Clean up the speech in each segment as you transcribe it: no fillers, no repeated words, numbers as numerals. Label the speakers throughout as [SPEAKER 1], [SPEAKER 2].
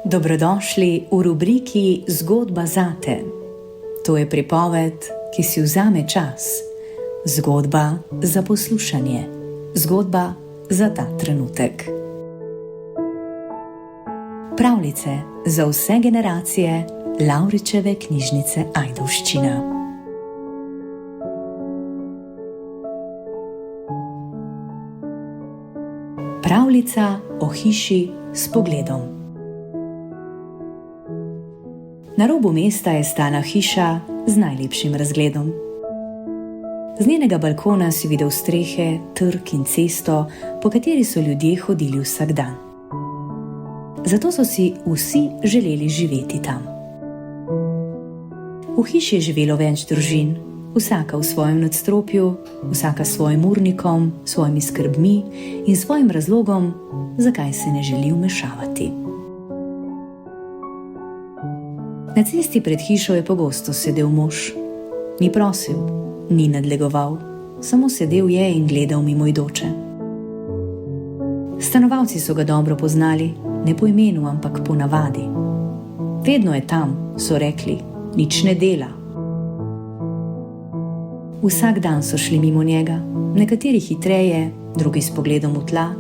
[SPEAKER 1] Dobrodošli v rubriki Zgodba zate. To je pripoved, ki si vzame čas. Zgodba za poslušanje. Zgodba za ta trenutek. Pravljice za vse generacije Lavričeve knjižnice Ajdovščina. Pravljica o hiši s pogledom. Na robu mesta je stala hiša z najlepšim razgledom. Z njenega balkona si videl strehe, trg in cesto, po kateri so ljudje hodili vsak dan. Zato so si vsi želeli živeti tam. V hiši je živelo več družin, vsaka v svojem nadstropju, vsaka s svojim urnikom, svojimi skrbmi in svojim razlogom, zakaj se ne želi vmešavati. Na cesti pred hišo je pogosto sedel mož. Ni prosil, ni nadlegoval, samo sedel je in gledal mimoidoče. Stanovalci so ga dobro poznali, ne po imenu, ampak po navadi. Vedno je tam, so rekli, nič ne dela. Vsak dan so šli mimo njega, nekateri hitreje, drugi s pogledom v tla,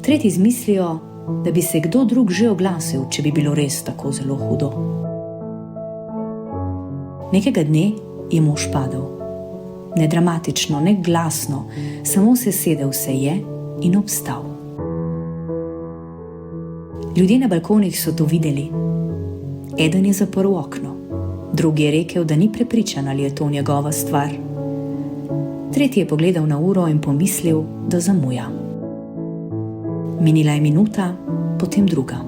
[SPEAKER 1] tretji z mislijo, da bi se kdo drug že oglasil, če bi bilo res tako zelo hudo. Nekega dne je mož padel. Ne dramatično, ne glasno, samo sesedel se je in obstal. Ljudje na balkonih so to videli. Eden je zaprl okno, drugi je rekel, da ni prepričan, ali je to njegova stvar. Tretji je pogledal na uro in pomislil, da zamuja. Minila je minuta, potem druga.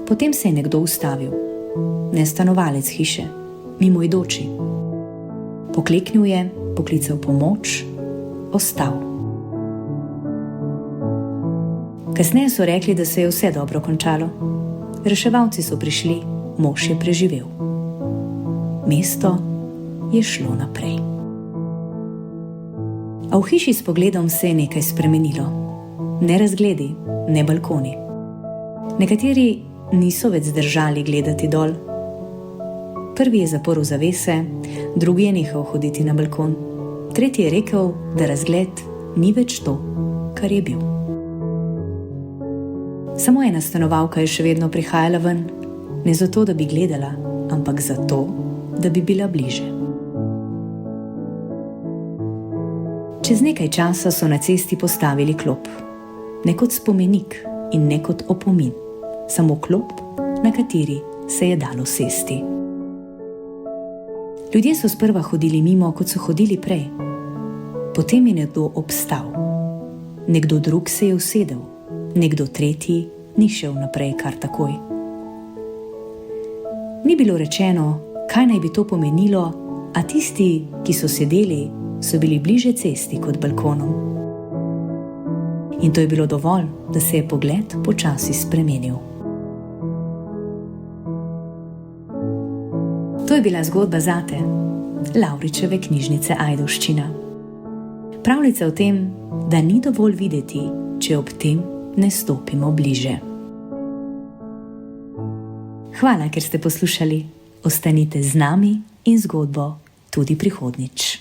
[SPEAKER 1] Potem se je nekdo ustavil. Ne stanovalec hiše, mimoidoči. Pokleknil je, poklical pomoč, ostal. Kasneje so rekli, da se je vse dobro končalo. Reševalci so prišli, mož je preživel. Mesto je šlo naprej. A v hiši s pogledom se je nekaj spremenilo. Ne razgledi, ne balkoni. Nekateri niso več zdržali gledati dol. Prvi je zaprl zavese, drugi je nehal hoditi na balkon. Tretji je rekel, da razgled ni več to, kar je bil. Samo ena stanovalka je še vedno prihajala ven, ne zato, da bi gledala, ampak zato, da bi bila bliže. Čez nekaj časa so na cesti postavili klop. Ne kot spomenik in ne kot opomin, samo klop, na kateri se je dalo sesti. Ljudje so sprva hodili mimo, kot so hodili prej. Potem je nekdo obstal. Nekdo drug se je usedel, nekdo tretji ni šel naprej kar takoj. Ni bilo rečeno, kaj naj bi to pomenilo, a tisti, ki so sedeli, so bili bliže cesti kot balkonom. In to je bilo dovolj, da se je pogled počasi spremenil. To je bila zgodba zate, Lavričeve knjižnice Ajdovščina. Pravljica o tem, da ni dovolj videti, če ob tem ne stopimo bliže. Hvala, ker ste poslušali. Ostanite z nami in zgodbo tudi prihodnjič.